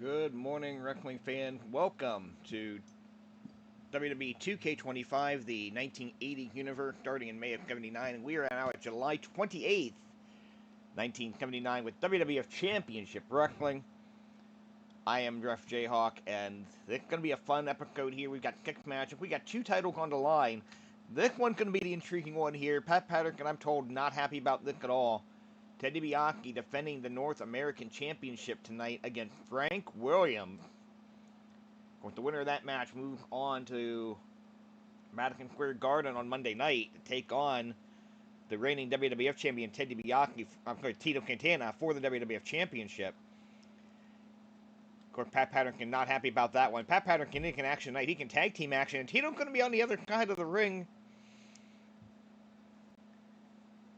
Good morning, wrestling fan. Welcome to WWE 2K25, the 1980 universe, starting in May of 79. And we are now at July 28th, 1979, with WWF Championship Wrestling. I am Ref Jayhawk, and it's going to be a fun episode here. We've got 6 matches. We got 2 titles on the line. This one's going to be the intriguing one here. Pat Patterson, I'm told, not happy about this at all. Ted DiBiase defending the North American Championship tonight against Frank Williams. With the winner of that match, move on to Madison Square Garden on Monday night to take on the reigning WWF champion Ted DiBiase, Tito Santana, for the WWF Championship. Of course, Pat Patterson not happy about that one. Pat Patterson can action tonight. He can tag team action, and Tito's going to be on the other side of the ring.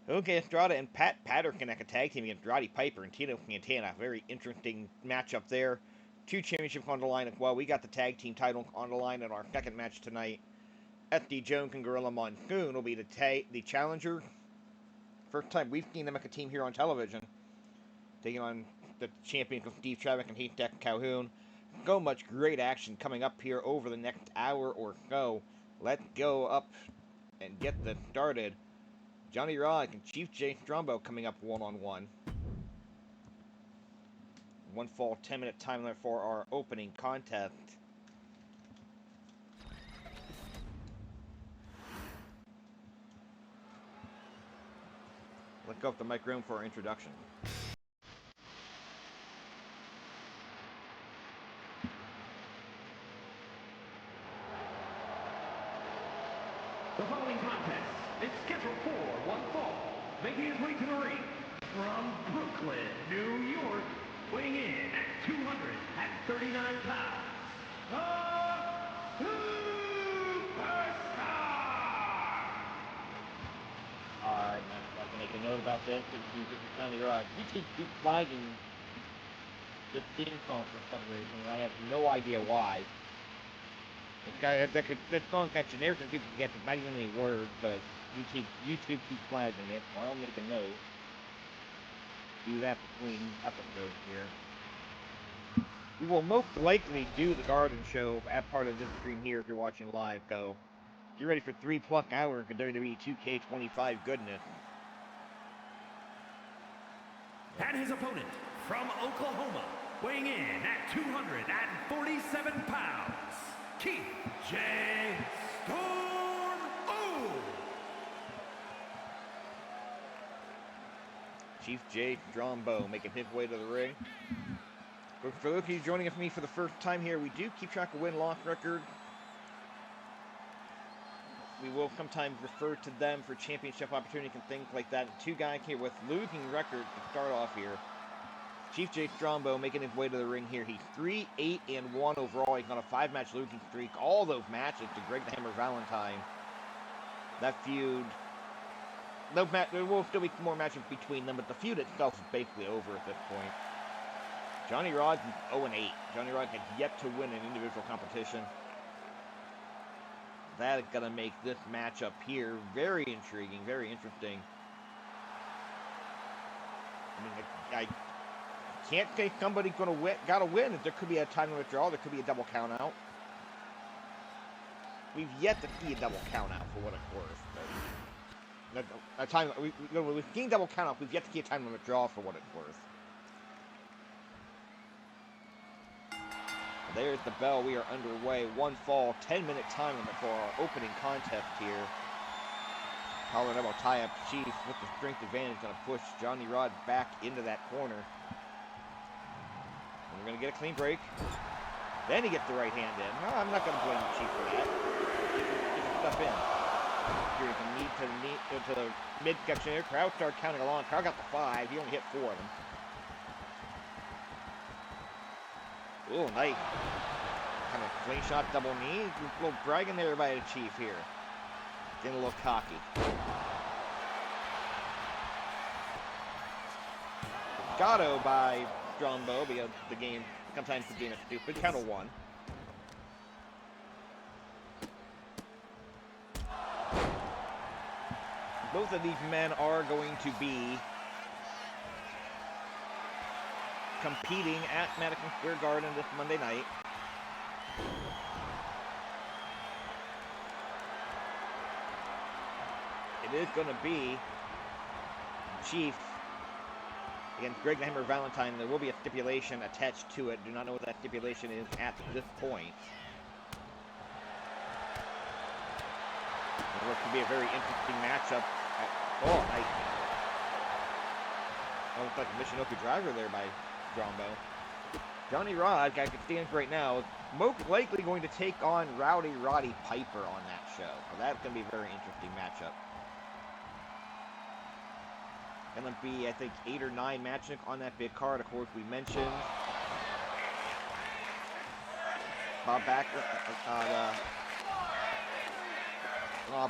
Okay, Estrada and Pat Patterson at a tag team against Roddy Piper and Tito Santana. Very interesting matchup there. 2 championships on the line as well. We got the tag team title on the line in our second match tonight. SD Jones and Gorilla Monsoon will be the challenger. First time we've seen them as a team here on television. Taking on the champions of Steve Travis and Haystacks Calhoun. So much great action coming up here over the next hour or so. Let's go up and get this started. Johnny Rodz and Chief J Strongbow coming up one-on-one. One fall, 10-minute time limit for our opening contest. Let's go up the mic room for our introduction. The following contest is scheduled for one fall, making his way to the ring from Brooklyn, New York, weighing in at 239 pounds, the Superstar! Alright, I can make a note about that because you finally realize you keep flagging the theme song for some reason, and I have no idea why. That song's got generic and people get not even any words, but YouTube keeps flagging it, so I'll make a note. Do that between episodes here. We will most likely do the Garden Show as part of this stream here if you're watching live, so get ready for 3+ hours of WWE 2K25 goodness. And his opponent from Oklahoma, weighing in at 247 pounds, Keith J. Storm O. Chief J. Strongbow making his way to the ring. For those of you joining us me for the first time here, we do keep track of win-loss record. We will sometimes refer to them for championship opportunities and things like that. 2 guys here with losing records to start off here. Chief J. Strongbow making his way to the ring here. He's 3-8-1 overall. He's on a 5-match losing streak. All those matches to Greg the Hammer Valentine. That feud. There will still be more matches between them, but the feud itself is basically over at this point. Johnny Rodz is 0-8. Johnny Rodz has yet to win an individual competition. That is going to make this matchup here very intriguing, very interesting. I mean, I can't say somebody's going to win. Got to win. There could be a time limit draw. There could be a double count out. We've yet to see a double count out for what it's worth. We've seen double count out. We've yet to see a time limit draw for what it's worth. There's the bell. We are underway. 1 fall, 10-minute time limit for our opening contest here. Collar and elbow tie-up. Chief with the strength advantage going to push Johnny Rodz back into that corner. And we're going to get a clean break. Then he gets the right hand in. No, I'm not going to blame the Chief for that. Get your stuff in. Here you can knee to the midsection here. Crowd started counting along. Crowd got the 5. He only hit 4 of them. Ooh, nice. Kind of slingshot double knee. A little bragging there by the Chief here. Getting a little cocky. Gato by Strongbow because the game, sometimes the game is stupid. Count of 1. Both of these men are going to be competing at Madison Square Garden this Monday night. It is going to be Chief against Greg the Hammer Valentine. There will be a stipulation attached to it. Do not know what that stipulation is at this point. It could be a very interesting matchup. Oh, nice. That looks like a Michinoku driver there by Strongbow. Johnny Rodz, I can stand right now, most likely going to take on Roddy Piper on that show. So that's going to be a very interesting matchup. Going to be, I think, 8 or 9 matches on that big card. Of course, we mentioned Bob Backlund.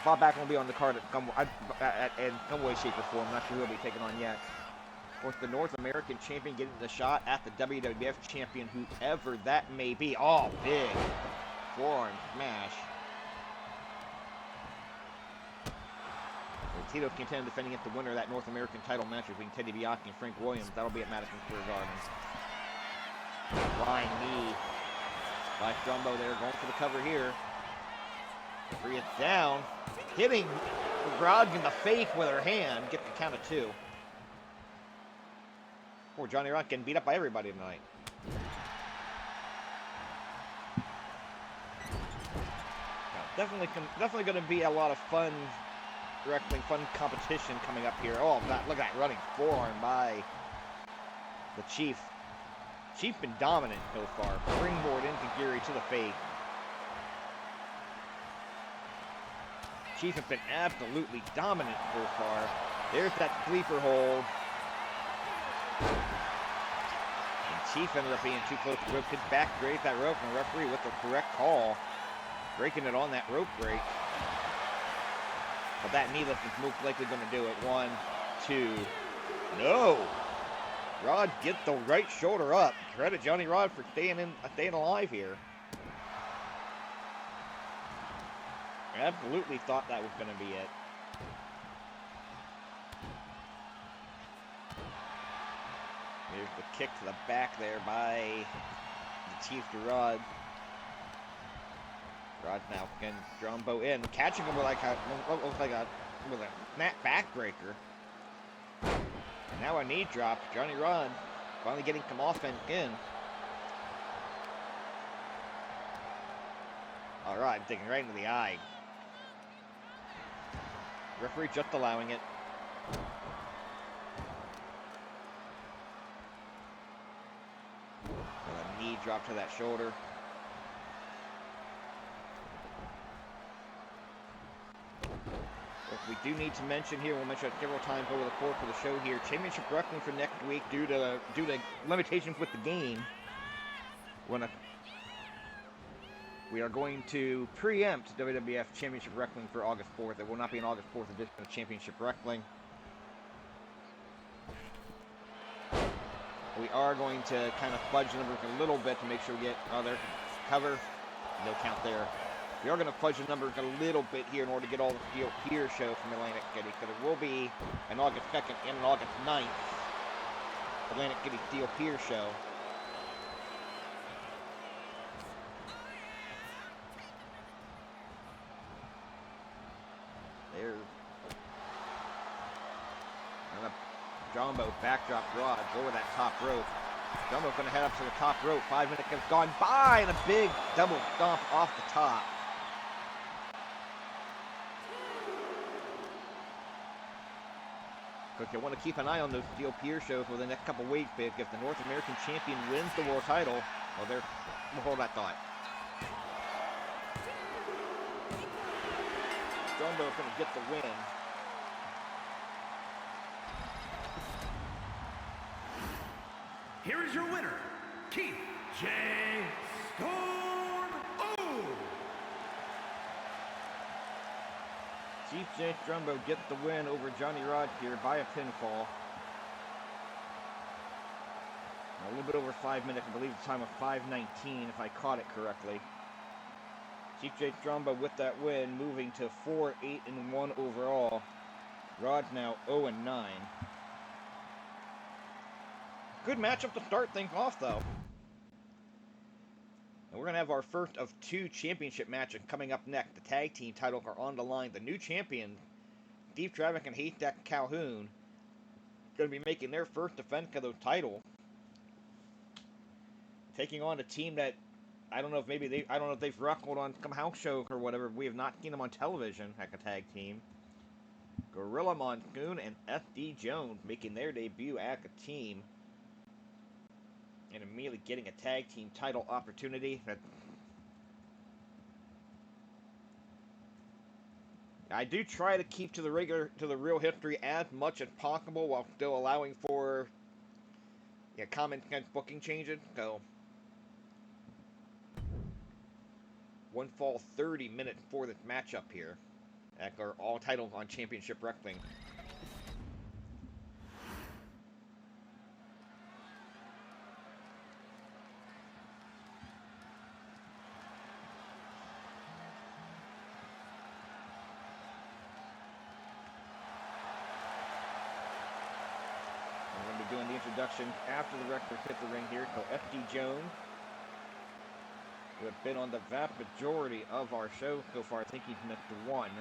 Bob Backlund will be on the card in some way, shape, or form. I'm not sure who he'll be taking on yet. Of course, the North American champion getting the shot at the WWF champion, whoever that may be. Oh, big forearm smash. Tito contending defending against the winner of that North American title match between DiBiase and Frank Williams. That'll be at Madison Square Garden. Flying knee by Strongbow there, going for the cover here. Free it down, hitting Rodz in the face with her hand. Get the count of 2. Poor Johnny Rodz getting beat up by everybody tonight. Definitely going to be a lot of fun wrestling, fun competition coming up here. Oh, look at that running forearm by the Chief. Chief been dominant so far. Springboard into Geary to the face. Chief has been absolutely dominant so far. There's that sleeper hold. And Chief ended up being too close to rope. Hits back, breaks that rope, and the referee with the correct call, breaking it on that rope break. But that knee lift is most likely going to do it. 1, 2. No! Rodz gets the right shoulder up. Credit Johnny Rodz for staying alive here. I absolutely thought that was going to be it. There's the kick to the back there by the Chief to Rodz. Rodz now getting Strongbow in, catching him with with a snap backbreaker. Now a knee drop. Johnny Rodz finally getting some offense in. All right, digging right into the eye. Referee just allowing it. And a knee drop to that shoulder. We do need to mention here, we'll mention it several times over the course of the show here, Championship Wrestling for next week due to limitations with the game. We are going to preempt WWF Championship Wrestling for August 4th. It will not be an August 4th edition of Championship Wrestling. We are going to kind of fudge the numbers a little bit to make sure we get their cover. No count there. We are going to fudge the numbers a little bit here in order to get all the Steel Pier show from Atlantic City, because it will be an August 2nd and an August 9th Atlantic City Steel Pier show. There's Strongbow backdrop Rodz over that top rope. Strongbow going to head up to the top rope. 5 minutes has gone by, and a big double stomp off the top. But you want to keep an eye on those Steel Pier shows for the next couple weeks, because if the North American champion wins the world title, well, we'll hold that thought. Strongbow is going to get the win. Here is your winner, Keith J. Strongbow. Chief J. Strongbow gets the win over Johnny Rodz here by a pinfall. A little bit over 5 minutes, I believe the time of 5:19 if I caught it correctly. Chief J. Strongbow with that win, moving to 4-8-1 overall. Rodz now 0-9. Good matchup to start things off, though. And we're going to have our first of two championship matches coming up next. The tag team titles are on the line. The new champions, Steve Travis and Haystacks Calhoun, going to be making their first defense of those titles. Taking on a team that I don't know if they've wrestled on some house show or whatever. We have not seen them on television like a tag team. Gorilla Monsoon and SD Jones making their debut as a team. And immediately getting a tag team title opportunity. I do try to keep to the real history as much as possible while still allowing for common sense booking changes. So 1 fall 30 minutes for this matchup here. That are all titles on Championship Wrestling. We're going to be doing the introduction after the wrestlers hit the ring here. So FD Jones, who have been on the vast majority of our show so far. I think he's missed one.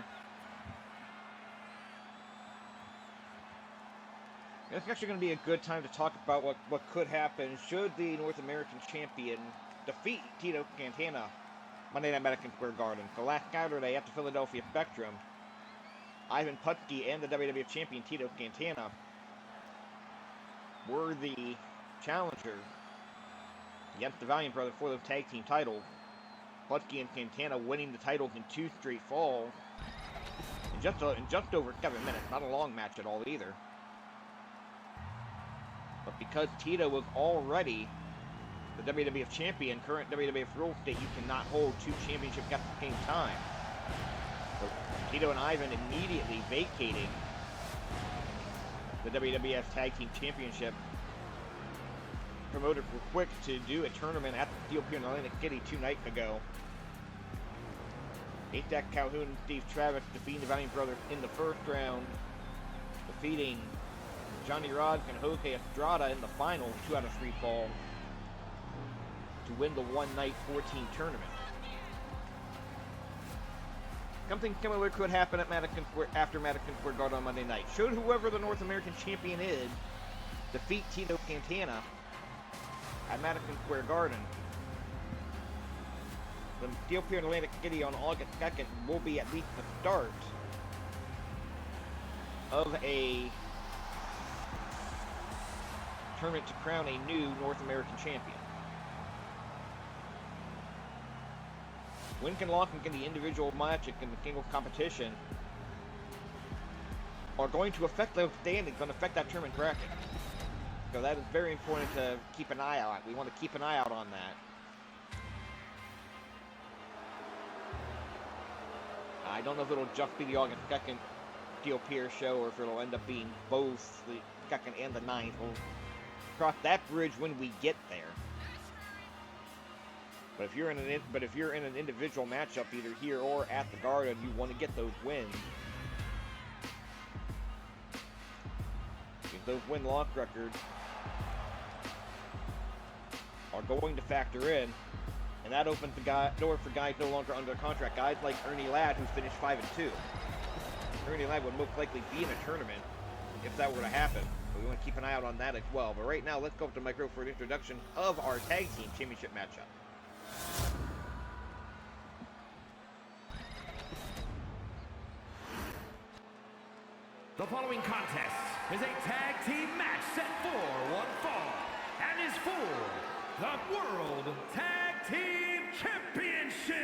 It's actually going to be a good time to talk about what could happen should the North American champion defeat Tito Santana Monday Night Madison Square Garden. So last Saturday at the Philadelphia Spectrum, Ivan Putski and the WWF champion Tito Santana were the challengers against the Valiant brothers for the tag team titles. Putski and Santana winning the titles in 2 straight falls in just over 7 minutes. Not a long match at all either. But because Tito was already the WWF champion, current WWF rule state, you cannot hold 2 championships at the same time. So Tito and Ivan immediately vacating the WWF Tag Team Championship. Promoted for Quick to do a tournament at the Steel Pier in Atlantic City 2 nights ago. Haystacks Calhoun and Steve Travis defeating the Valiant brothers in the first round, defeating Johnny Rodz and Jose Estrada in the final 2 out of 3 falls to win the one-night 14 tournament. Something similar could happen at after Madison Square Garden on Monday night. Should whoever the North American champion is defeat Tito Santana at Madison Square Garden, the Steel Pier in Atlantic City on August 2nd will be at least the start of a tournament to crown a new North American champion. Win and loss in the individual match and the single competition are going to affect those standings, going to affect that tournament bracket. So that is very important to keep an eye out. We want to keep an eye out on that. I don't know if it'll just be the August 2nd Steel Pier show or if it'll end up being both the 2nd and the 9th. We'll cross that bridge when we get there. But if you're in an individual matchup either here or at the Garden, you want to get those wins. Because those win-loss records are going to factor in, and that opens the door for guys no longer under contract. Guys like Ernie Ladd, who finished 5-2. Ernie Ladd would most likely be in a tournament if that were to happen. So we want to keep an eye out on that as well. But right now, let's go up to the micro for an introduction of our Tag Team Championship matchup. The following contest is a tag team match set for 1 fall and is for the World Tag Team Championship.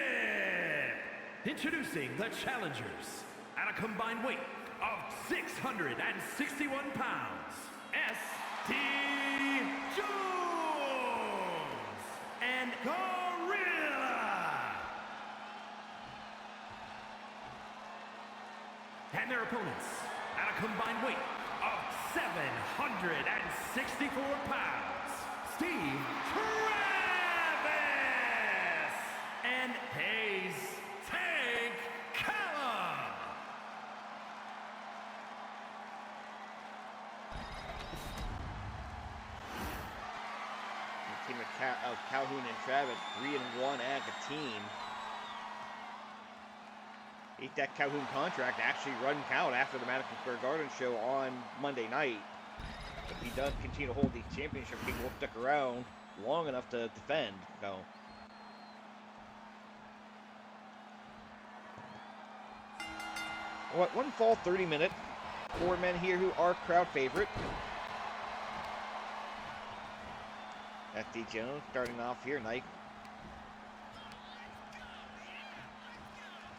Introducing the challengers at a combined weight of 661 pounds, SD Jones and Gorilla. And their opponents at a combined weight of 764 pounds, Steve Travis and Haystacks Calhoun. of Calhoun and Travis 3-1 as a team. That Calhoun contract actually runs out after the Madison Square Garden show on Monday night. If he does continue to hold these championships, he will stick around long enough to defend. So, what, one fall 30 minute. 4 men here who are crowd favorite. FD Jones starting off here, Nike.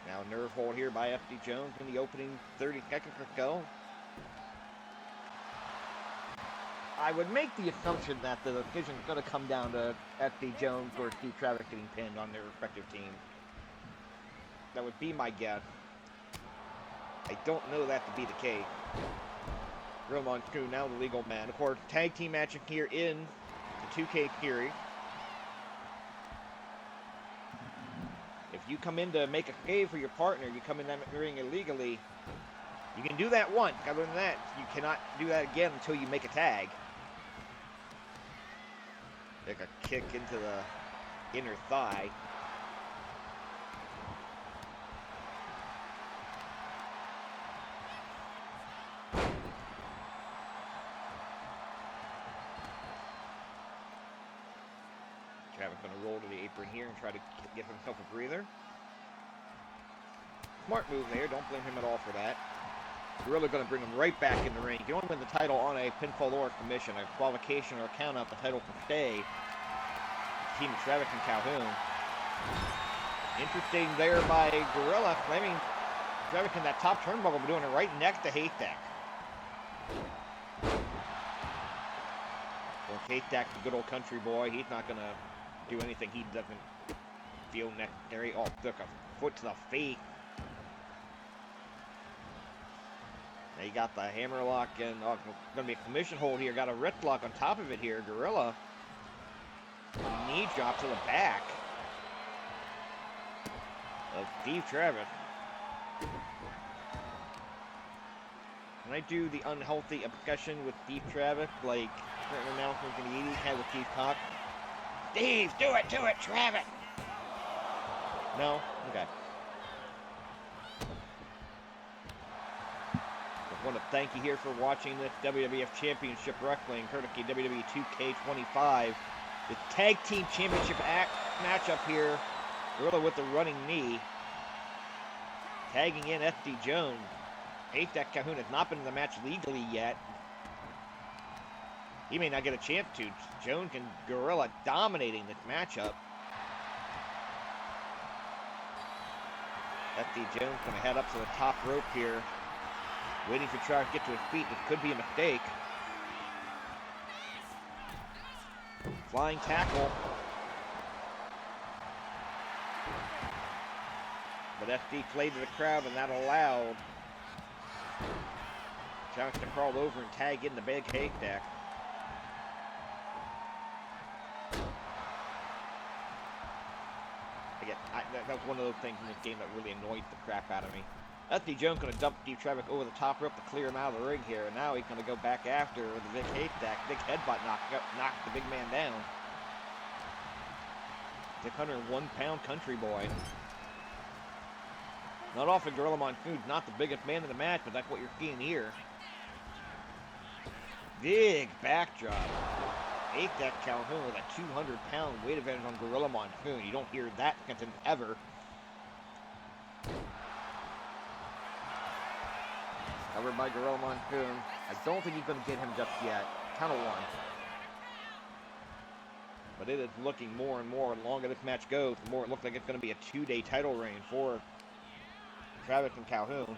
Now nerve hold here by FD Jones in the opening 30 seconds or so. I would make the assumption that the decision is going to come down to FD Jones or Steve Travis getting pinned on their respective teams. That would be my guess. I don't know that to be the case. Monsoon now the legal man. Of course, tag team matching here in the 2K series. If you come in to make a save for your partner, you come in that ring illegally, you can do that once. Other than that, you cannot do that again until you make a tag. Like a kick into the inner thigh. Travis going to roll to the apron here and try to get himself a breather. Smart move there. Don't blame him at all for that. Gorilla going to bring him right back in the ring. You can only win the title on a pinfall or a submission. A qualification or a count out, the title can stay. Team of Travis and Calhoun. Interesting there by Gorilla, claiming Travis in that top turnbuckle, but doing it right next to Haystacks. Well, Haystacks, the good old country boy, he's not going to do anything he doesn't feel necessary. Oh, took a foot to the face. Now you got the hammerlock and going to be a commission hold here. Got a wrist lock on top of it here. Gorilla. Knee drop to the back of Steve Travis. Can I do the unhealthy obsession with Steve Travis like certain announcements in the 80s had with Steve Cox? Steve, do it, Travis! No? Okay. I want to thank you here for watching this WWF Championship Wrestling, courtesy WWE 2K25. The Tag Team Championship matchup here. Gorilla with the running knee. Tagging in FD Jones. Haystacks Calhoun has not been in the match legally yet. He may not get a chance to. Jones and Gorilla dominating this matchup. FD Jones going to head up to the top rope here. Waiting for Travis to get to his feet. This could be a mistake. Flying tackle. But FD played to the crowd and that allowed Travis to crawl over and tag in the big Haystack. Again, that was one of those things in this game that really annoyed the crap out of me. FD Jones going to dump Steve Travis over the top rope to clear him out of the ring here. And now he's going to go back after the big Haystack. Big headbutt knocked the big man down. 601-pound country boy. Not often Gorilla Monsoon's not the biggest man in the match, but that's what you're seeing here. Big backdrop. Haystacks Calhoun with a 200-pound weight advantage on Gorilla Monsoon. You don't hear that sentence ever. Covered by Gorilla Monsoon. I don't think he's going to get him just yet. Count of one. But it is looking more and more, the longer this match goes, the more it looks like it's going to be a 2-day title reign for Travis and Calhoun.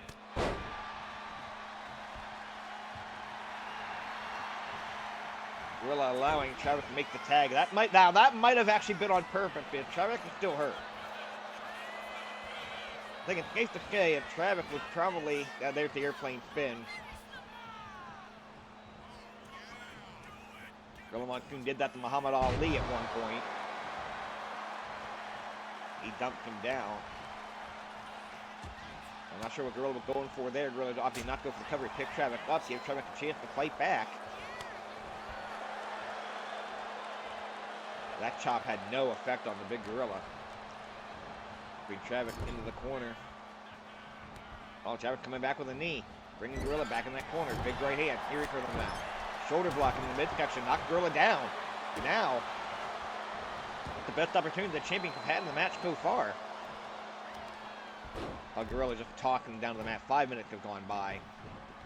Gorilla allowing Travis to make the tag. That might have actually been on purpose, but Travis is still hurt. I think it's safe to say if Travis was probably there's the airplane spin. Gorilla Monsoon did that to Muhammad Ali at one point. He dumped him down. I'm not sure what Gorilla was going for there. Gorilla obviously not go for the cover. Pick Travis up, give Travis a chance to fight back. That chop had no effect on the big gorilla. Bring Travis into the corner. Oh, Travis coming back with a knee. Bringing Gorilla back in that corner. Big right hand. Eerie for them now. Shoulder block in the midsection. Knock Gorilla down. Now, the best opportunity the champion could have had in the match so far. Oh, Gorilla just talking down to the mat. 5 minutes have gone by.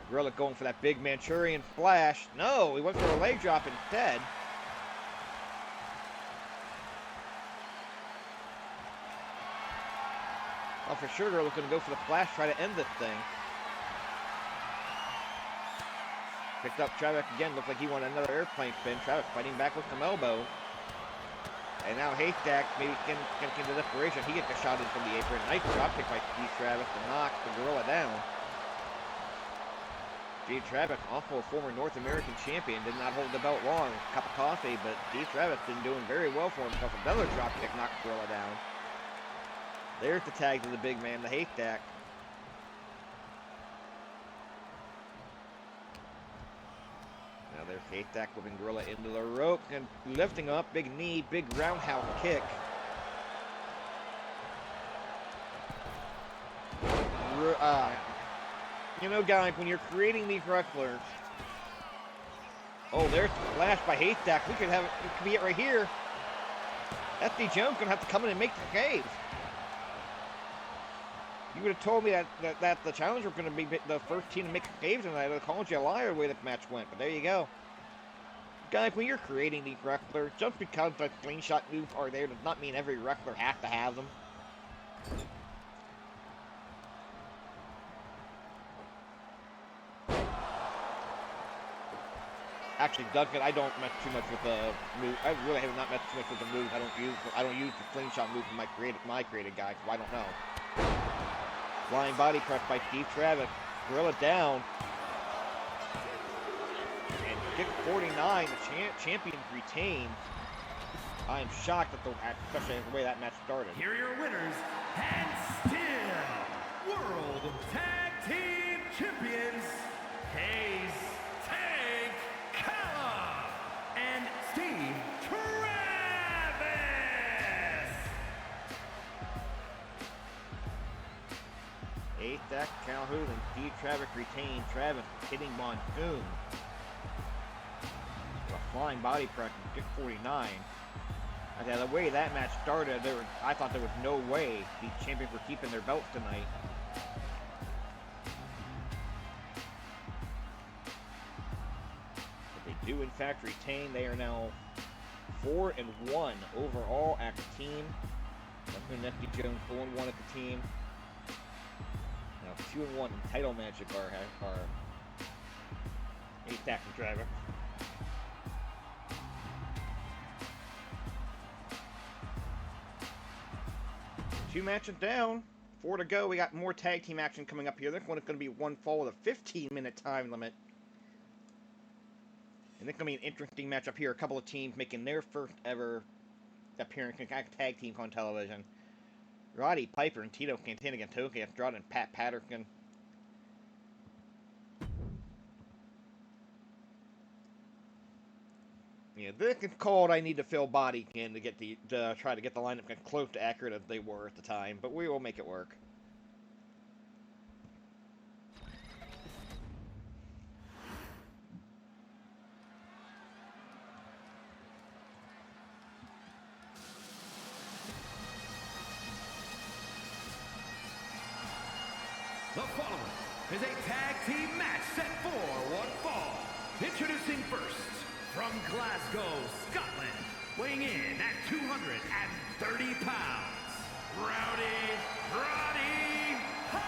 Gorilla going for that big Manchurian splash. No, he went for a leg drop instead. Oh, for sure, Gorilla's going to go for the flash, try to end this thing. Picked up Travis again. Looked like he wanted another airplane spin. Travis fighting back with some elbow. And now Haystacks maybe can into desperation. He gets a shot in from the apron. Nice drop kick by Steve Travis to knock the Gorilla down. Steve Travis, also a former North American champion, did not hold the belt long. Cup of coffee, but Steve Travis been doing very well for himself. Another drop kick knocked the Gorilla down. There's the tag to the big man, the Haystack. Now there's Haystack whipping Gorilla into the rope and lifting up. Big knee, big roundhouse kick. You know, guys, when you're creating these wrestlers. Oh, there's the flash by Haystack. We could have it. It could be it right here. SD Jones gonna have to come in and make the save. You would have told me that the challenger was going to be the first team to make a save tonight. I would have called you a liar the way that match went, but there you go. Guys, when you're creating these wrestlers, just because the slingshot moves are there does not mean every wrestler has to have them. Actually, Duncan, I don't mess too much with the move. I really have not messed too much with the moves. I don't use the slingshot move for my created guy, so I don't know. Flying body press by Steve Travis. Gorilla down. And kick 49, the champion retained. I am shocked at especially the way that match started. Here are your winners, and still World Tag Team Champions, Calhoun and Steve Travis. Haystacks, Calhoun, and Steve Travis retained. Travis hitting Monsoon. A flying body press and kick 49. Okay, the way that match started, I thought there was no way these champions were keeping their belts tonight. But they do in fact retain. They are now 4-1 overall as a team. SD Jones 4-1 at the team. Now 2-1 in title magic are Haystacks and Travis. 2 matches down, 4 to go. We got more tag team action coming up here. This one is going to be one fall with a 15-minute time limit. And this is going to be an interesting matchup here. A couple of teams making their first ever appearance in tag team on television. Roddy, Piper, and Tito Santana against Toki, Estrada, and Patterson. Yeah, this is called I need to fill body in to try to get the lineup as close to accurate as they were at the time, but we will make it work. The following is a tag team match set for one fall. Introducing first, from Glasgow, Scotland, weighing in at 230 pounds, Roddy Piper!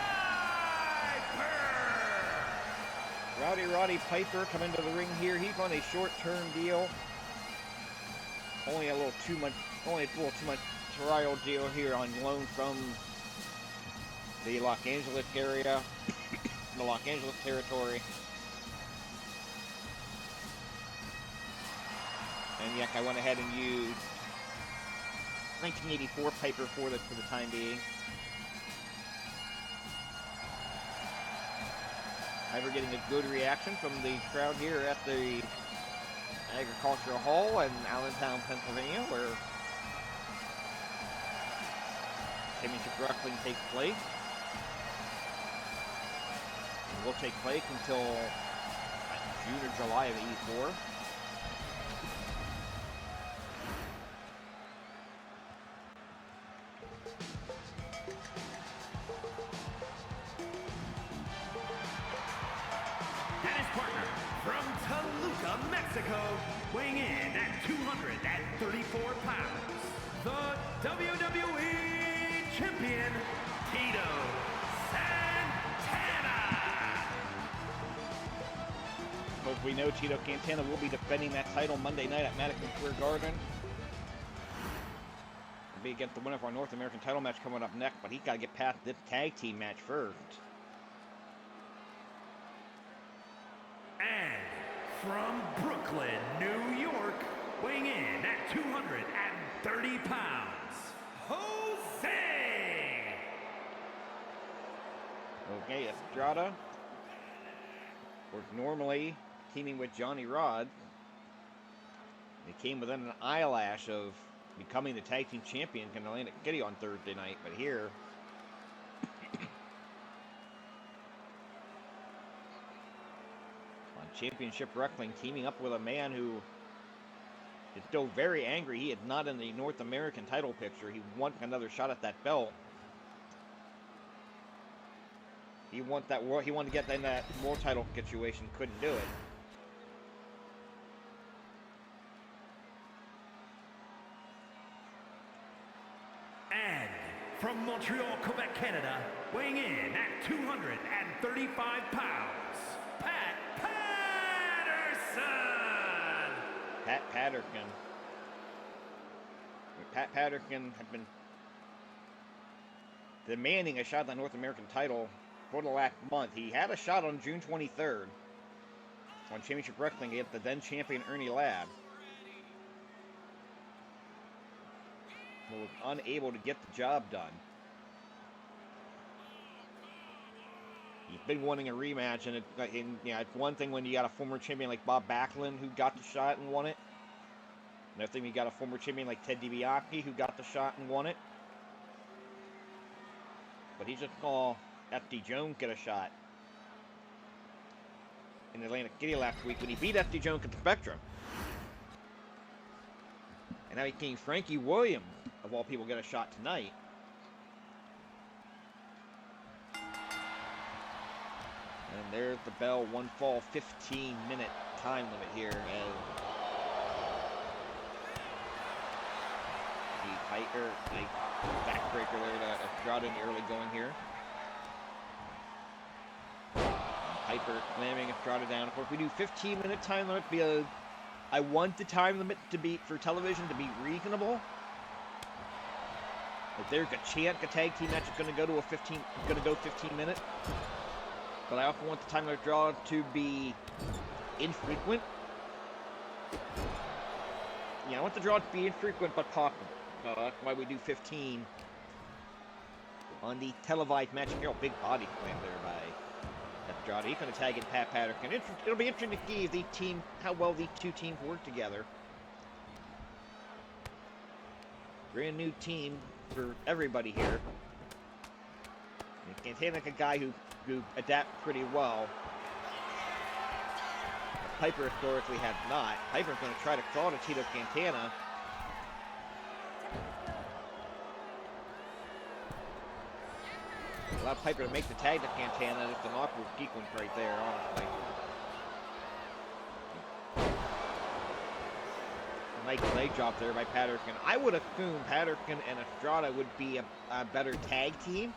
Roddy Piper come into the ring here. He's on a short-term deal. Only a little 2-month trial deal here on loan from the Los Angeles area, the Los Angeles territory. And yet I went ahead and used 1984 Piper for the time being. Piper getting a good reaction from the crowd here at the Agricultural Hall in Allentown, Pennsylvania, where Championship Wrestling takes place. It will take place until June or July of '84. Weighing in at 234 pounds, the WWE Champion, Tito Santana. As we know, Tito Santana will be defending that title Monday night at Madison Square Garden. He'll be against the winner of our North American title match coming up next, but he's got to get past this tag team match first. From Brooklyn, New York, weighing in at 230 pounds, Jose! Okay, Estrada was normally teaming with Johnny Rodz. They came within an eyelash of becoming the tag team champion in Atlantic City on Thursday night, but here Championship Wrestling teaming up with a man who is still very angry. He is not in the North American title picture. He wants another shot at that belt. He wanted to get in that world title situation. Couldn't do it. And from Montreal, Quebec, Canada, weighing in at 235 pounds, Patterson. Pat Patterson had been demanding a shot at the North American title for the last month. He had a shot on June 23rd on Championship Wrestling against the then champion Ernie Ladd, but was unable to get the job done. He's been wanting a rematch, and it's one thing when you got a former champion like Bob Backlund who got the shot and won it. Another thing, you got a former champion like Ted DiBiase who got the shot and won it. But he just saw FD Jones get a shot in Atlantic City last week when he beat FD Jones at the Spectrum. And now he's seeing Frankie Williams, of all people, get a shot tonight. And there's the bell, one fall, 15-minute time limit here as the backbreaker there to Estrada in the early going here. Piper slamming Estrada down. Of course, we do 15-minute time limit because I want the time limit to be, for television, to be reasonable. If there's a chance a tag team match is going to go 15 minutes. But I also want the time limit draw to be infrequent. Yeah, I want the draw to be infrequent but possible. That's why we do 15 on the televised match. You know, big body slam there by Estrada. He's going to tag in Pat Patterson. It'll be interesting to see if how well these two teams work together. Brand new team for everybody here. Santana's a guy who adapts pretty well. Piper historically has not. Piper's going to try to crawl to Tito Santana. Allow Piper to make the tag to Santana. It's an awkward sequence right there, honestly. A nice leg drop there by Patterson. I would assume Patterson and Estrada would be a better tag team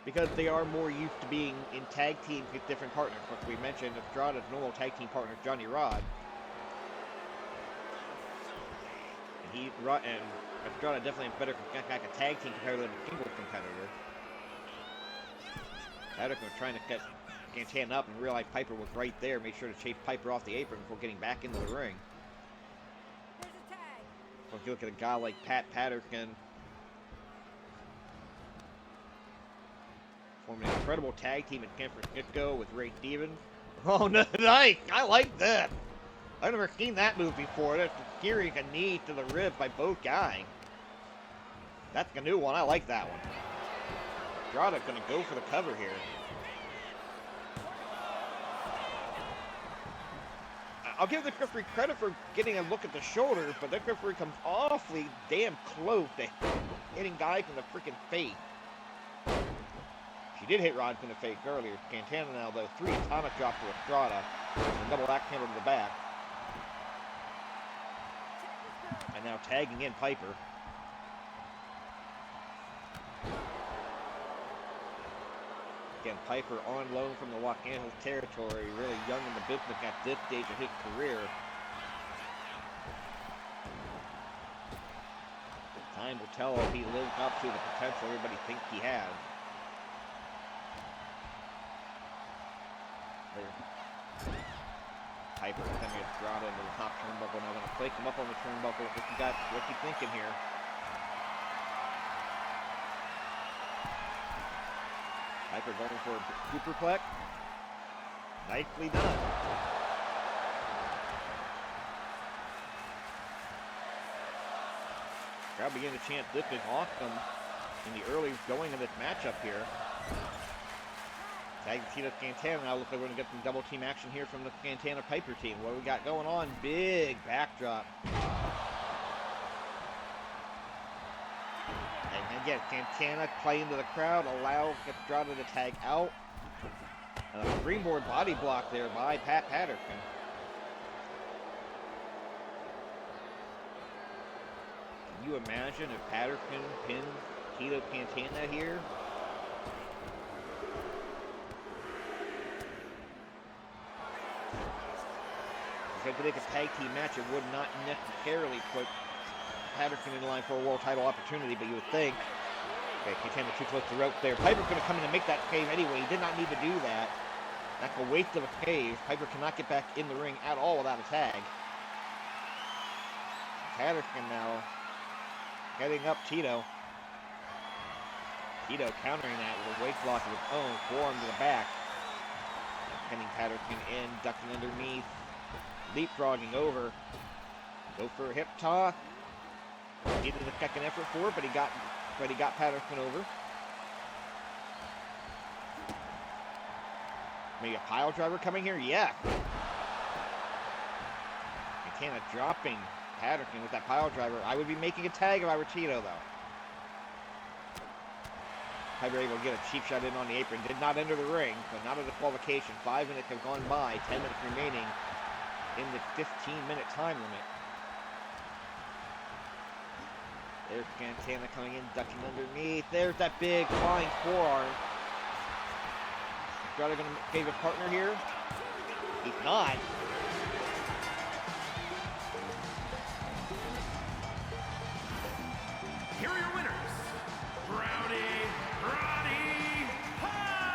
because they are more used to being in tag teams with different partners. Like we mentioned, Estrada's normal tag team partner is Johnny Rodz. And Estrada definitely is better like a tag team competitor than a singles competitor. Patterson was trying to get Santana up and realized Piper was right there. Made sure to chase Piper off the apron before getting back into the ring. So if you look at a guy like Pat Patterson, forming an incredible tag team in San Francisco with Ray Stevens. Oh, no, nice! I like that! I've never seen that move before. That's steering a knee to the rib by both guys. That's a new one. I like that one. Estrada's going to go for the cover here. I'll give the referee credit for getting a look at the shoulder, but that referee comes awfully damn close to hitting guys in the freaking face. She did hit Rodz in the face earlier. Santana now, though, 3 atomic drops to Estrada. And double axe handle to the back. And now tagging in Piper. Again, Piper on loan from the Los Angeles territory, really young in the business at this stage of his career. Time will tell if he lives up to the potential everybody thinks he has. Piper sending Estrada into the top turnbuckle. Now going to place him up on the turnbuckle. What's he thinking here? Piper going for a superplex. Nicely done. Crowd beginning to chant this is awesome in the early going of this matchup here. Tagging Tito Santana. Now looks like we're going to get some double team action here from the Santana Piper team. What we got going on? Big backdrop. And again, Santana playing to the crowd, allows Estrada to tag out. And a springboard body block there by Patterson. Can you imagine if Patterson pins Tito Santana here? If they make a tag team match, it would not necessarily put Patterson in line for a world title opportunity, but you would think. Okay, Santana too close to the rope there. Piper's going to come in and make that save anyway. He did not need to do that. That's a waste of a save. Piper cannot get back in the ring at all without a tag. Patterson now heading up Tito. Tito countering that with a waist block of his own, forearm to the back. Pending Patterson in, ducking underneath. Leapfrogging over. Go for a hip toss. Needed a second effort for it, but he got Patterson over. Maybe a pile driver coming here? Yeah. Santana dropping Patterson with that pile driver. I would be making a tag if I were Tito, though. Piper able to get a cheap shot in on the apron. Did not enter the ring, so not a disqualification. 5 minutes have gone by. 10 minutes remaining in the 15-minute time limit. There's Santana coming in, ducking underneath. There's that big flying forearm. Estrada going to save his partner here. He's not. Here are your winners, Roddy Piper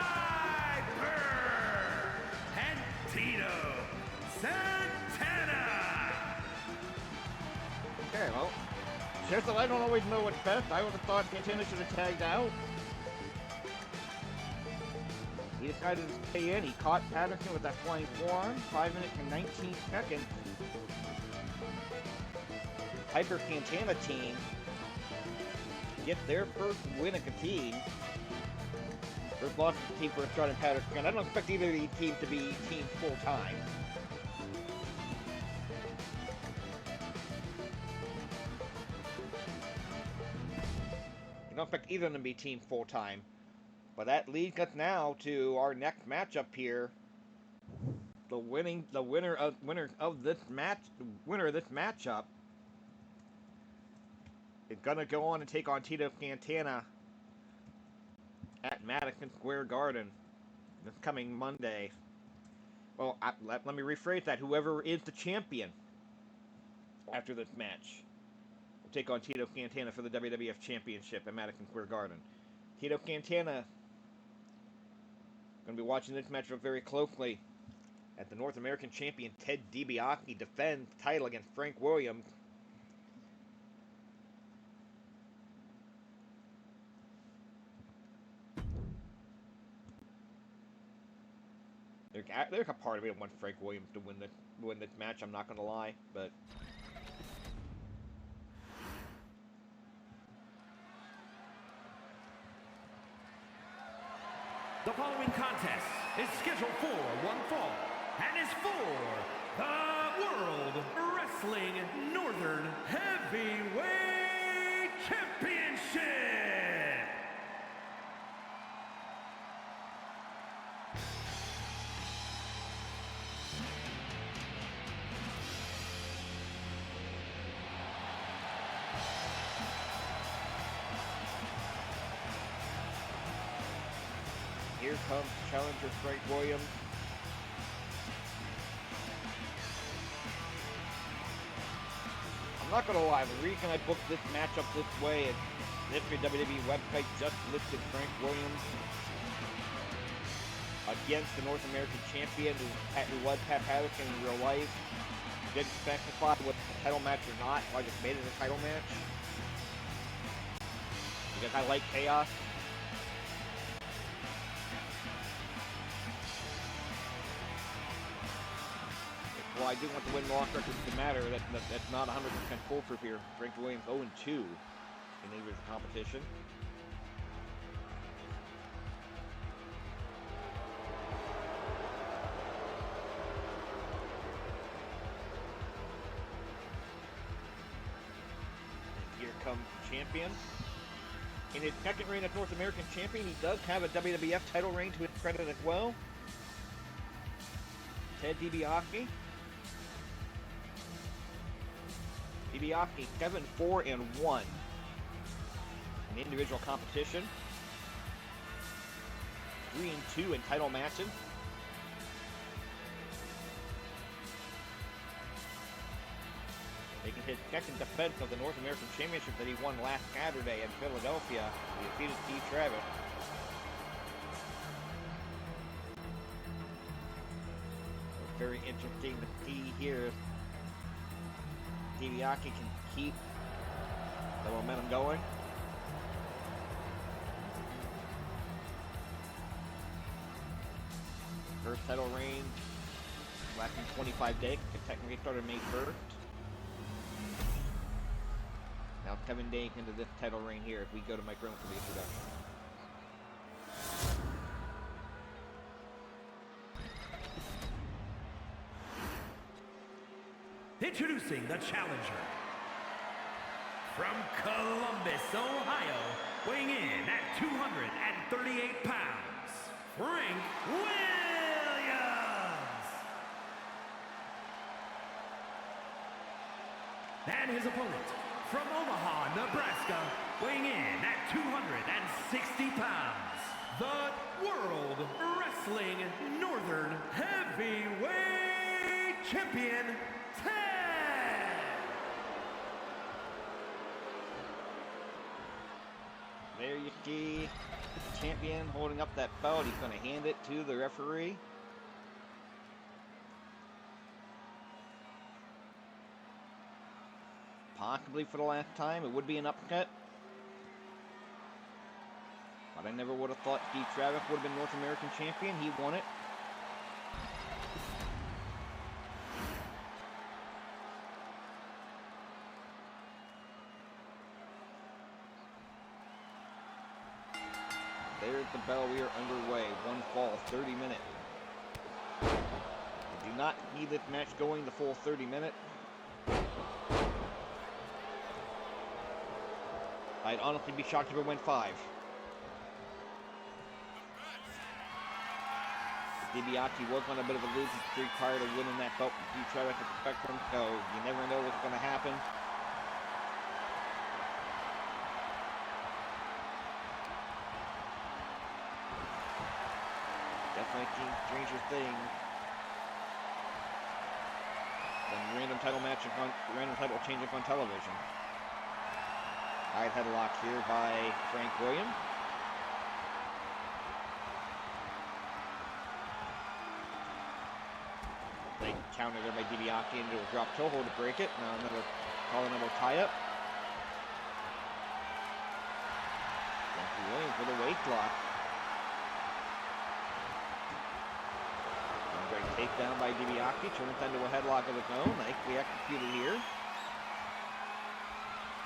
and Tito Santana. Okay, well, just that I don't always know what's best. I would have thought Santana should have tagged out. He decided to stay in. He caught Patterson with that flying forearm. 5 minutes and 19 seconds. Piper Santana team get their first win of the team. First loss of the team for Estrada and Patterson. I don't expect either of these teams to be teams full time. I don't expect either of them to be team full time. But that leads us now to our next matchup here. The winner of this matchup is gonna go on and take on Tito Santana at Madison Square Garden this coming Monday. Well, let me rephrase that. Whoever is the champion after this match will take on Tito Santana for the WWF Championship at Madison Square Garden. Tito Santana going to be watching this matchup very closely as the North American champion Ted DiBiase defends the title against Frank Williams. They're there's a part of me that wants Frank Williams to win this match. I'm not gonna lie, but The following contest is scheduled for one fall and is for the World Wrestling Northern Heavyweight Championship. here comes challenger Frank Williams. I'm not going to lie, the reason I booked this matchup this way is the WWE website just listed Frank Williams against the North American champion who was Pat Patterson in real life. Didn't specify whether it's a title match or not, so I just made it a title match. Because I like chaos. Well, I do want the win-loss record to matter. That's not 100% foolproof here. Frank Williams 0-2 in either competition. Here comes the champion. In his second reign as North American champion, he does have a WWF title reign to his credit as well. DiBiase. DiBiase 7-4-1 in individual competition. 3-2 in title matches. Making his second defense of the North American Championship that he won last Saturday in Philadelphia. He defeated Steve Travis. Very interesting to see here if DiBiase can keep the momentum going. First title reign lasting 25 days. It technically started May 1st. Now 7 days into this title reign here if we go to Mike Rowan for the introduction. Introducing the challenger. From Columbus, Ohio, weighing in at 238 pounds, Frank Williams. And his opponent, from Omaha, Nebraska, weighing in at 260 pounds, the World Wrestling Northern Heavyweight Champion, There you see the champion holding up that belt. He's going to hand it to the referee. Possibly for the last time. It would be an upset. But I never would have thought Steve Travis would have been North American champion. He won it. There's the bell. We are underway. One fall, 30 minutes. I do not need this match going the full 30 minutes. I'd honestly be shocked if it went 5. DiBiase was on a bit of a losing streak prior to winning that belt from Steve Travis at the Spectrum, so you never know what's going to happen. Definitely seen stranger things than random title changes on television. I've had a lock here by Frank Williams. They counter there by DiBiase into a drop toe hold to break it. Now another collar tie-up. Frank Williams with a waist lock. Great takedown by DiBiase. Turns into a headlock of its own. Nicely executed here.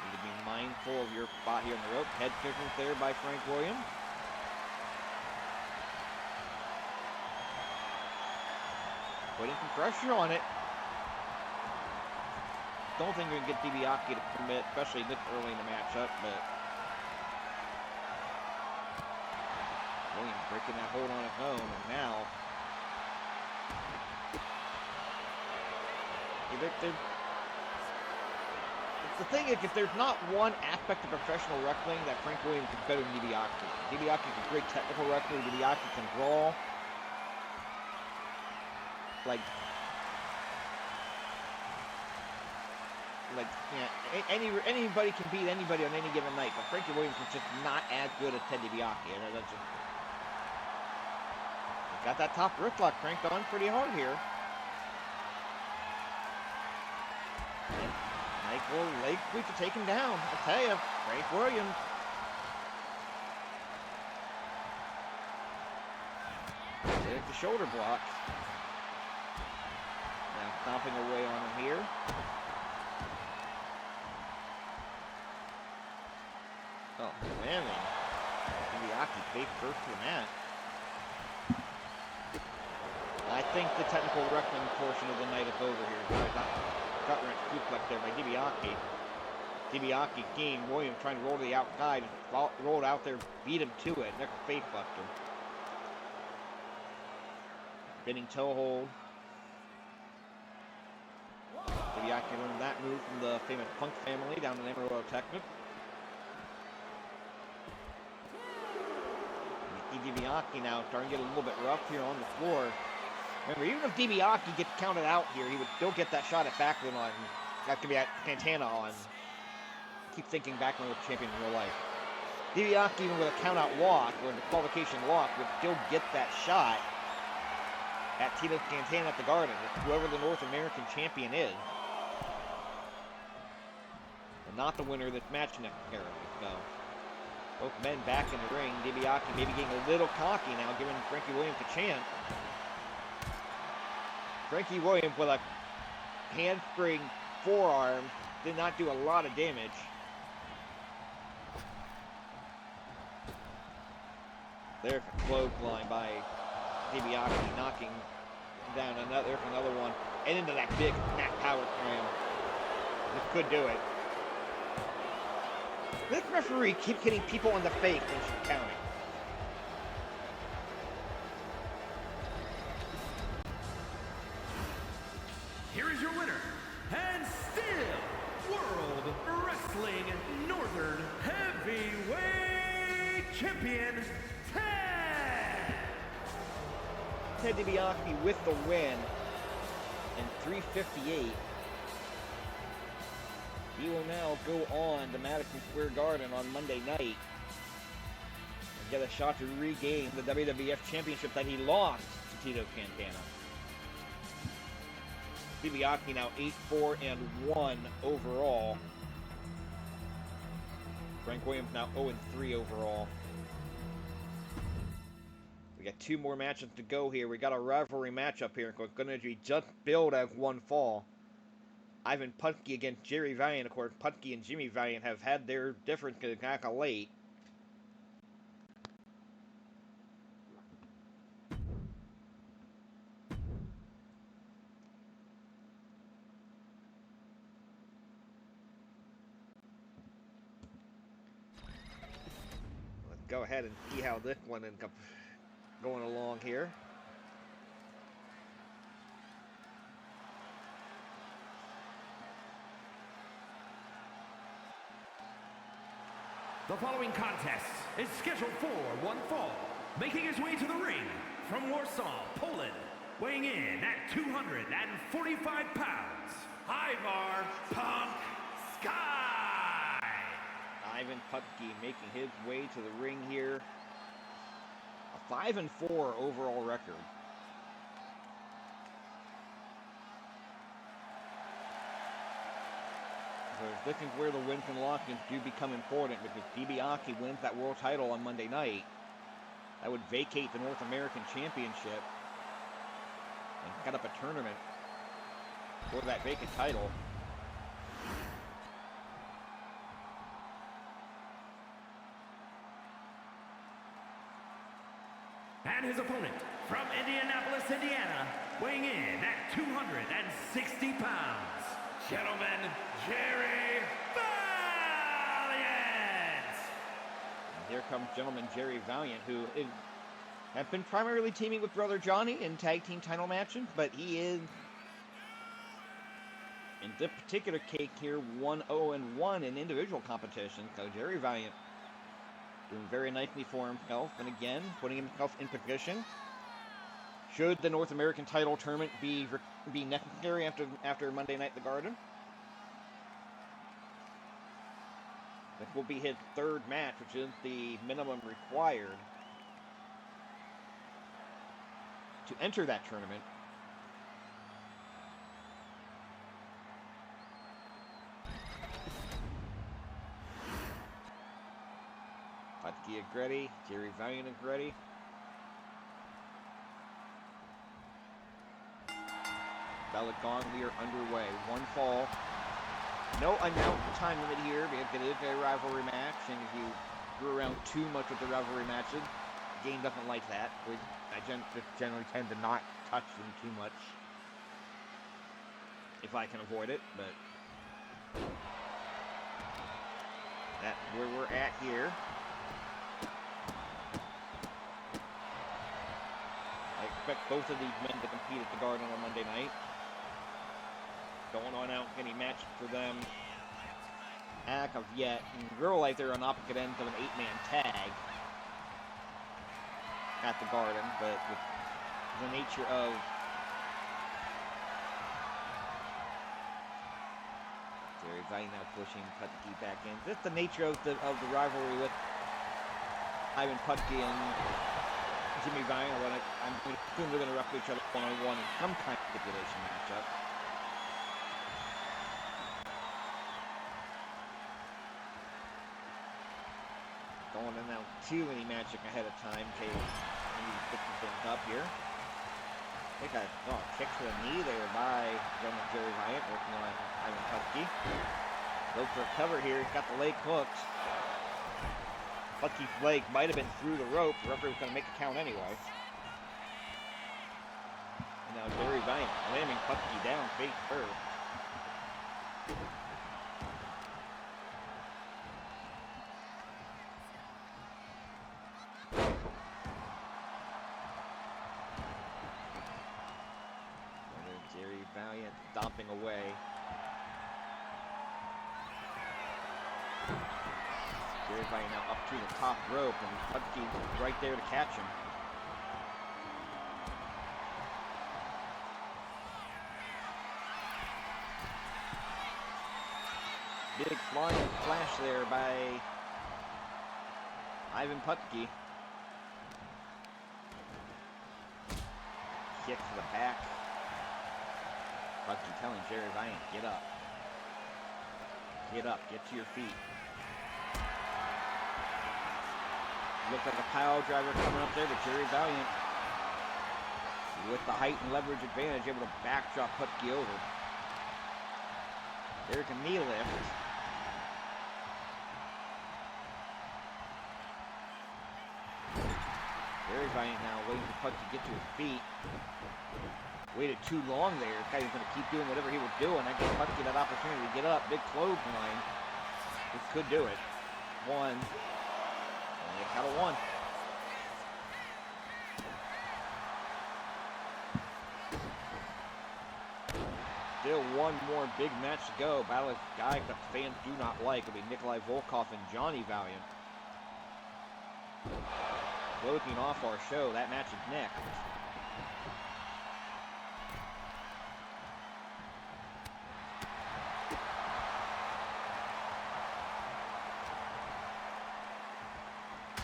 Need to be mindful of your spot here on the rope. Head clearance there by Frank Williams. Putting some pressure on it. Don't think you're going to get DiBiase to commit, especially this early in the matchup, but Williams breaking that hold on his own, and now the thing is, if there's not one aspect of professional wrestling that Frank Williams is better than DiBiase. DiBiase is a great technical wrestler. DiBiase can brawl. Anybody can beat anybody on any given night, but Frankie Williams is just not as good as Ted DiBiase. That's just, got that top wrist lock cranked on pretty hard here. Nice little leg sweep to take him down. I tell you, Frank Williams. There's the shoulder block. Now stomping away on him here. Oh, slamming. DiBiase face first to the mat. I think the technical wrestling portion of the night is over here. Gut wrench suplex there by DiBiase. DiBiase team, Williams trying to roll to the outside, rolled out there, beat him to it. Next face buster. Spinning toe hold. DiBiase learned that move from the famous Punk family down in Amarillo, Texas. DiBiase now starting to get a little bit rough here on the floor. Remember, even if DiBiase gets counted out here, he would still get that shot at Backlund on. That could be at Santana on. Keep thinking Backlund was champion in real life. DiBiase, even with a count-out loss or the qualification loss, would still get that shot at Tito Santana at the Garden. It's whoever the North American champion is. And not the winner of this match necessarily. So, both men back in the ring. DiBiase maybe getting a little cocky now, giving Frankie Williams a chance. Frankie Williams with a handspring forearm did not do a lot of damage. There's a clothesline by DiBiase, knocking down another one, and into that big snap power slam. This could do it. This referee keeps hitting people in the face when she's counting. Here is your winner, and still World Wrestling Northern Heavyweight Champion, Ted DiBiase with the win in 3:58. He will now go on to Madison Square Garden on Monday night and get a shot to regain the WWF Championship that he lost to Tito Santana. DiBiase now 8-4-1 overall. Frank Williams now 0-3 overall. We got two more matches to go here. We got a rivalry matchup here. It's going to be just billed as one fall. Ivan Putski against Jerry Valiant. Of course, Putski and Jimmy Valiant have had their differences back of late. Let's go ahead and see how this one ends up going along here. The following contest is scheduled for one fall, making his way to the ring from Warsaw, Poland, weighing in at 245 pounds, Ivar Punk Sky! Ivan Putski making his way to the ring here. A 5-4 overall record. This is where the wins and losses do become important, because DiBiase wins that world title on Monday night. That would vacate the North American Championship. and cut up a tournament for that vacant title. And his opponent from Indianapolis, Indiana, weighing in at 260 pounds, gentlemen, Jerry Valiant! And here comes gentleman Jerry Valiant, who has been primarily teaming with brother Johnny in tag team title matches, but he is, in this particular case here, 1-0-1 in individual competition. So Jerry Valiant doing very nicely for himself, and again, putting himself in position. Should the North American title tournament be necessary after Monday Night at the Garden? This will be his third match, which is the minimum required to enter that tournament. Putski is ready. Jerry Valiant is ready. Bell gone. We are underway. One fall. No announced time limit here because it is a rivalry match, and if you screw around too much with the rivalry matches, the game doesn't like that. I generally tend to not touch them too much if I can avoid it, but that's where we're at here. I expect both of these men to compete at the Garden on Monday night. Don't want to announce any match for them as of yet. In real life, they're on opposite ends of an 8-man tag at the Garden, but with the nature of Jerry Valiant now pushing Putski back in. Just the nature of the rivalry with Ivan Putski and Jimmy Valiant. I'm going to assume they're going to wrestle each other one-on-one in some kind of stipulation matchup. Don't want to announce too many matches ahead of time in case we need to pick some things up here. I think I saw a kick to the knee there by gentleman Jerry Valiant working on Ivan Putski. Goes for a cover here. He's got the leg hooked. Putski's leg might have been through the rope. The referee was going to make a count anyway. And now Jerry Valiant slamming Putski down face first. Jerry Valiant stomping away. Jerry Valiant now up to the top rope, and Putski right there to catch him. Big flying flash there by Ivan Putski. Kick to the back. Putski telling Jerry Valiant, get up. Get up, get to your feet. Looks like a pile driver coming up there, but Jerry Valiant, with the height and leverage advantage, able to backdrop Putski over. There's a knee lift. Jerry Valiant now waiting for Putski to get to his feet. Waited too long there. This guy was going to keep doing whatever he was doing. I gave Putski that opportunity to get up. Big clothesline. This could do it. One. Only a count of one. Still one more big match to go. Battle of guys that fans do not like. It'll be Nikolai, Volkoff, and Johnny Valiant. Closing off our show. That match is next.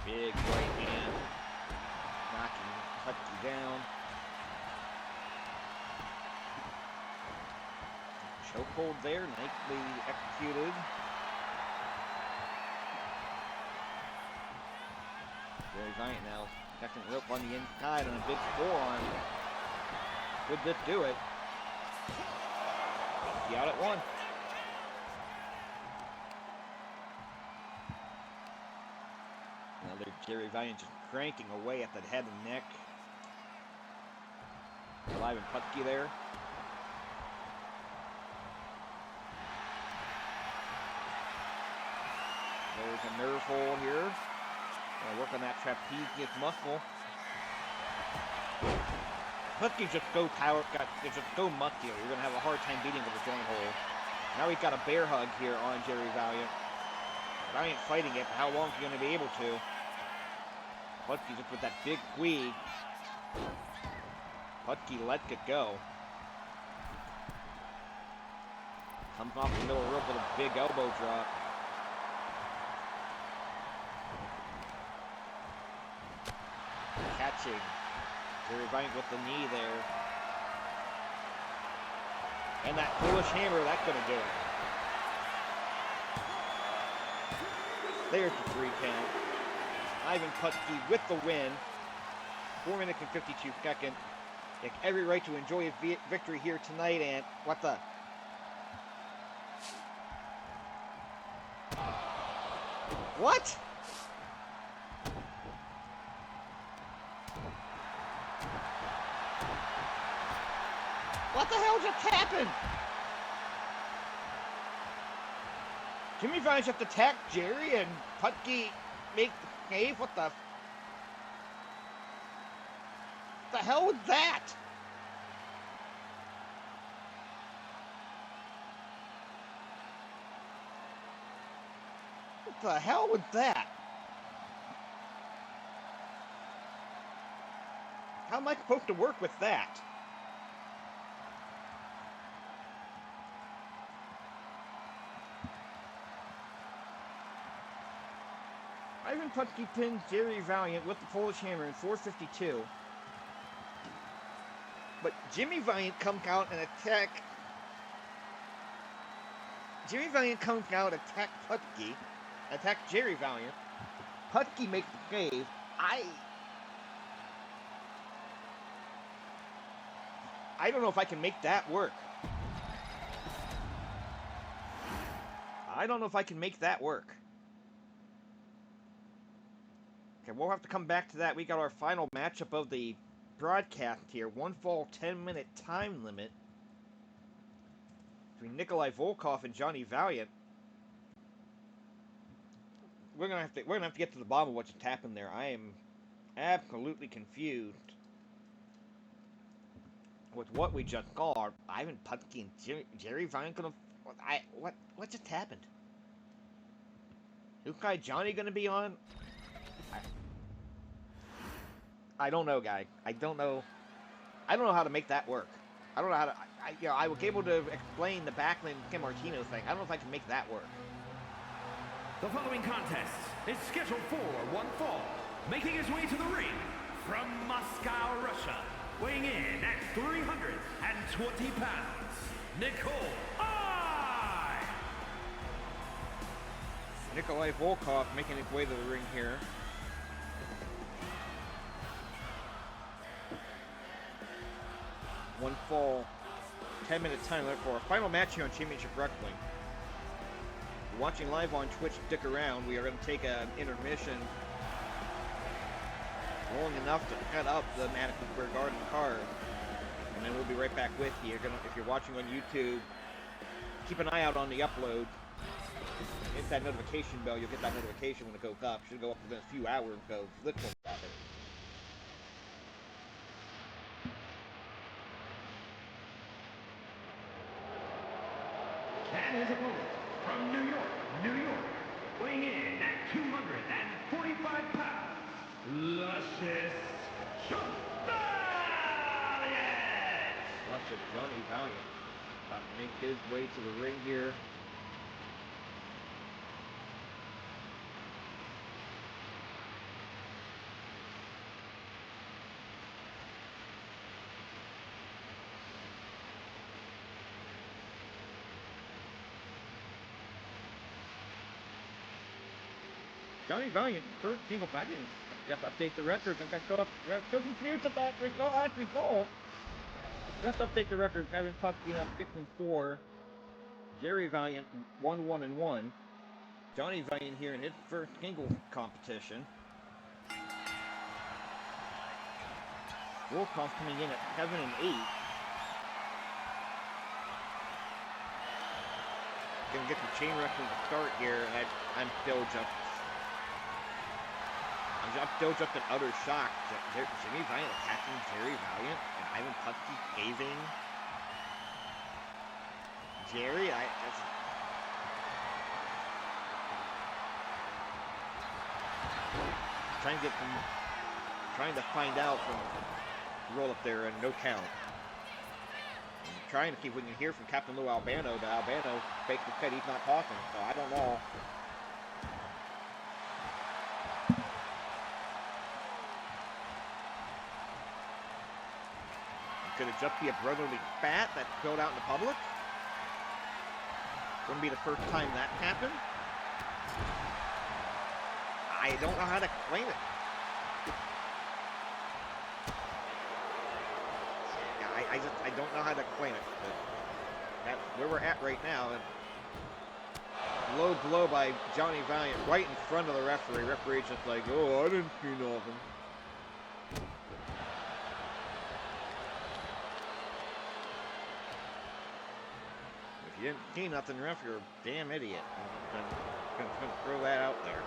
Big right hand, knocking Putski down. Chokehold there, nicely executed. Jerry Valiant now second rope on the inside on a big forearm. Would this do it? He out at one. Another Jerry Valiant just cranking away at the head and neck. Alive and Putski there. There's a nerve hole here. Gonna work on that trapezius muscle. Putski just go muscular. You're gonna have a hard time beating with a joint hole. Now we've got a bear hug here on Jerry Valiant. Valiant fighting it, but how long is he gonna be able to? Putski just with that big squeeze. Putski lets it go. Comes off the middle rope with a big elbow drop. Catching. Jerry Valiant with the knee there. And that foolish hammer, that's going to do it. There's the 3 count. Ivan Putski with the win. 4 minutes and 52 seconds. He has every right to enjoy his victory here tonight, and what the? What? What the hell just happened? Jimmy Valiant just attacked Jerry and Putski make the cave? What the hell was that? What the hell was that? How am I supposed to work with that? Ivan Putski pins Jerry Valiant with the Polish Hammer in 4:52. But Jimmy Valiant comes out and attack. Jimmy Valiant comes out, attack Putski, attack Jerry Valiant. Putski makes the save. I don't know if I can make that work. I don't know if I can make that work. Okay, we'll have to come back to that. We got our final matchup of the broadcast here. 1 fall, 10-minute time limit between Nikolai Volkoff and Johnny Valiant. We're gonna have to get to the bottom of what just happened there. I am absolutely confused with what we just saw. Ivan Putski and Jerry Valiant gonna what just happened? Who's guy Johnny gonna be on? I don't know, guy. I don't know how to make that work. I don't know how to. I was able to explain the Backlund Kim Martino thing. I don't know if I can make that work. The following contest is scheduled for 1 fall, making his way to the ring from Moscow, Russia, weighing in at 320 pounds, Nikolai Volkoff making his way to the ring here. One fall, 10-minute time limit for our final match here on Championship Wrestling. If you're watching live on Twitch, stick around. We are going to take an intermission long enough to cut up the Madison Square Garden card. And then we'll be right back with you. If you're watching on YouTube, keep an eye out on the upload. Hit that notification bell. You'll get that notification when it goes up. Should go up within a few hours of this one happening. And his opponent from New York, weighing in at 245 pounds, Luscious Valiant! Luscious Johnny Valiant about to make his way to the ring here. Johnny Valiant, third single back in. Just update the records and got still confused at that result. Let's update the record. Kevin Putski up 6-4. Jerry Valiant 1-1-1. Johnny Valiant here in his first single competition. Volkoff coming in at 7-8. Gonna get the chain wrestling to start here, and I'm still just in utter shock. Jimmy Valiant attacking Jerry Valiant, and Ivan Putski caving Jerry. Trying to find out from roll up there and no count. I'm trying to see if we can hear from Captain Lou Albano, but Albano basically said he's not talking, so I don't know. Could it just be a brotherly spat that spilled out in the public? Wouldn't be the first time that happened. I don't know how to explain it. I don't know how to explain it. But that's where we're at right now. And low blow by Johnny Valiant right in front of the referee. Referee's just like, oh, I didn't see nothing. If you didn't see nothing, ref, you're a damn idiot. I'm gonna throw that out there.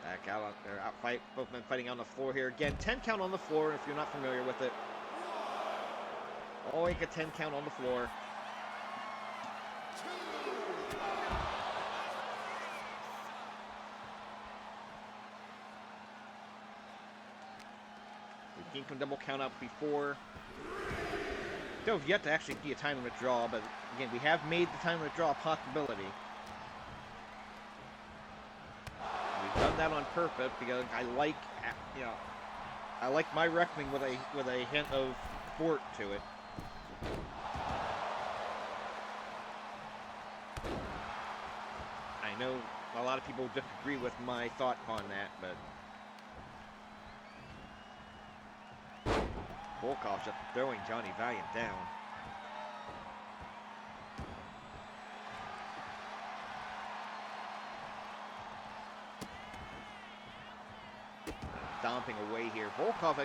Back out there, both men fighting on the floor here. Again, 10 count on the floor if you're not familiar with it. Always a 10 count on the floor. We've seen some double count out before. Still have yet to actually see a time limit draw, but again, we have made the time limit draw a possibility. Done that on purpose because I like, I like my wrestling with a hint of sport to it. I know a lot of people disagree with my thought on that, but Volkoff just throwing Johnny Valiant down. Stomping away here. Volkoff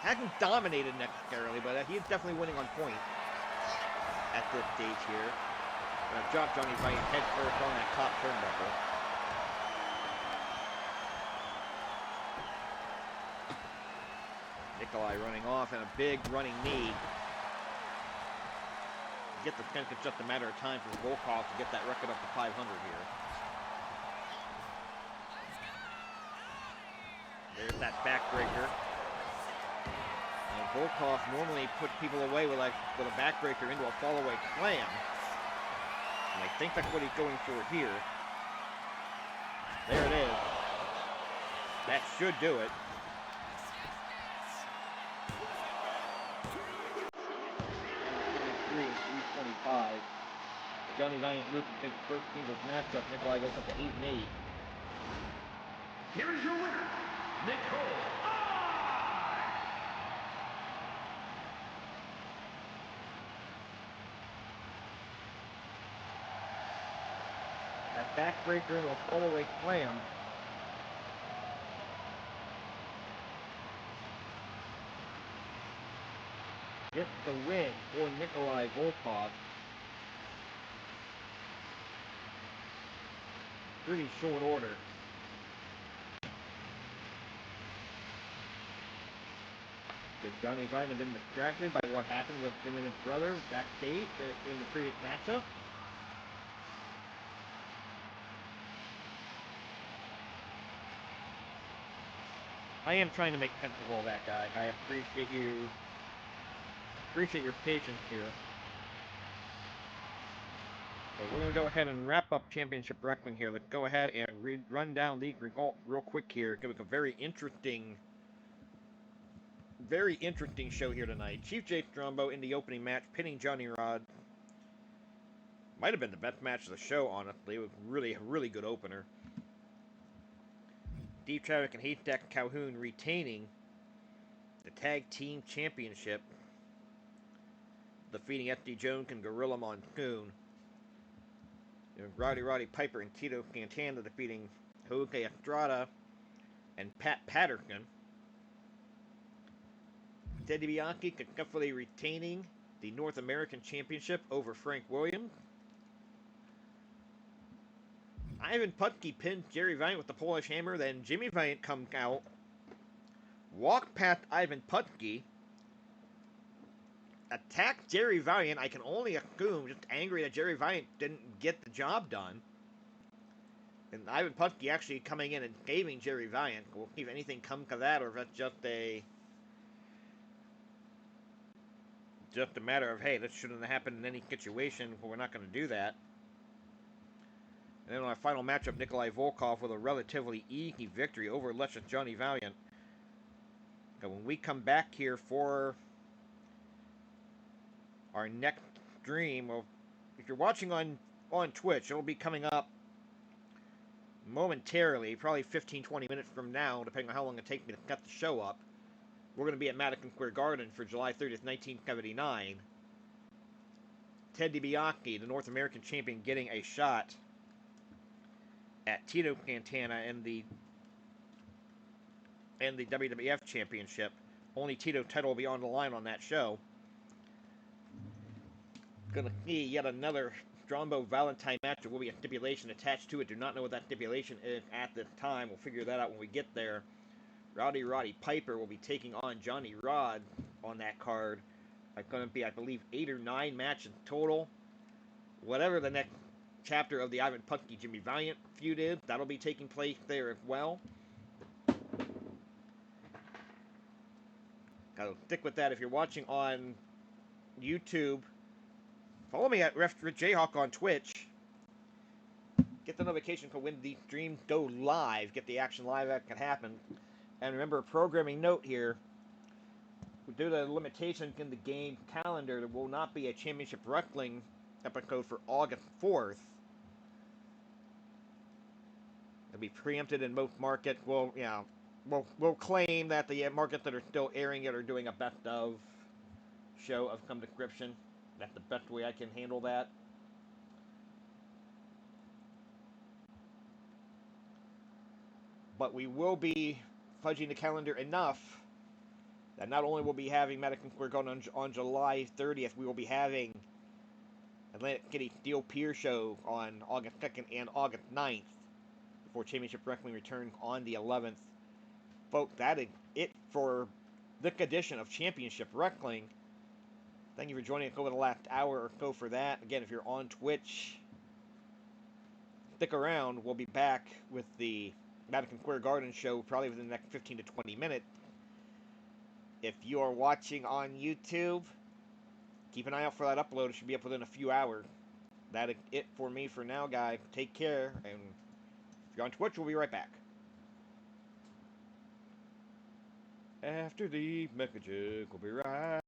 hasn't dominated necessarily, but he is definitely winning on point at this stage here. Gonna drop Johnny Valiant head first on that top turnbuckle. Nikolai running off and a big running knee. Get the sense it's just a matter of time for Volkoff to get that record up to 500 here. There's that backbreaker. And Volkoff normally puts people away with a backbreaker into a fallaway slam. And I think that's what he's going for here. There it is. That should do it. And 3-25. Johnny Valiant loses his first singles matchup. Nikolai goes up to 8-8. Here is your winner, Nikolai. That backbreaker into a fallaway slam. Gets the win for Nikolai Volkoff. Pretty short order. Because Johnny Valiant had been distracted by what happened with him and his brother backstage in the previous matchup. I am trying to make sense of all that, guy. I appreciate your patience here. So we're going to go ahead and wrap up Championship Wrestling here. Let's go ahead and run down league results real quick here. Give it a very interesting show here tonight. Chief J Strongbow in the opening match, pinning Johnny Rodz. Might have been the best match of the show, honestly. It was really a really good opener. Deep Traffic and Haystacks Calhoun retaining the Tag Team Championship, defeating FD Jones and Gorilla Monsoon. Roddy Piper and Tito Santana defeating Estrada and Patterson. DiBiase successfully retaining the North American Championship over Frank Williams. Ivan Putski pinned Jerry Valiant with the Polish Hammer. Then Jimmy Valiant comes out, walked past Ivan Putski, attacked Jerry Valiant. I can only assume just angry that Jerry Valiant didn't get the job done. And Ivan Putski actually coming in and saving Jerry Valiant. We'll see if anything comes to that, or if that's just a matter of, hey, this shouldn't have happened in any situation, but we're not going to do that. And then our final matchup, Nikolai Volkoff with a relatively easy victory over Luscious Johnny Valiant. And when we come back here for our next stream, well, if you're watching on Twitch, it'll be coming up momentarily, probably 15-20 minutes from now, depending on how long it takes me to set the show up. We're going to be at Madison Square Garden for July 30th, 1979. Ted DiBiase, the North American champion, getting a shot at Tito Santana and the WWF Championship. Only Tito title will be on the line on that show. Gonna see yet another Strongbow Valentine match. There will be a stipulation attached to it. Do not know what that stipulation is at this time. We'll figure that out when we get there. Roddy Piper will be taking on Johnny Rodz on that card. It's going to be, I believe, 8 or 9 matches total. Whatever the next chapter of the Ivan Putski Jimmy Valiant feud is, that'll be taking place there as well. Gotta stick with that. If you're watching on YouTube, follow me at Ref Jayhawk on Twitch. Get the notification for when the streams go live. Get the action live that can happen. And remember, a programming note here. Due to limitations in the game calendar, there will not be a Championship Wrestling episode for August 4th. It'll be preempted in most markets. We'll we'll claim that the markets that are still airing it are doing a best of show of some description. That's the best way I can handle that. But we will be fudging the calendar enough that not only will we be having Madison Square Garden on July 30th, we will be having Atlantic City Steel Pier Show on August 2nd and August 9th before Championship Wrestling returns on the 11th. Folks, that is it for this edition of Championship Wrestling. Thank you for joining us over the last hour or so for that. Again, if you're on Twitch, stick around. We'll be back with the Madison Square Garden show probably within the next 15 to 20 minutes. If you are watching on YouTube, keep an eye out for that upload. It should be up within a few hours. That is it for me for now, guys. Take care, and if you're on Twitch, we'll be right back. After the messages, we'll be right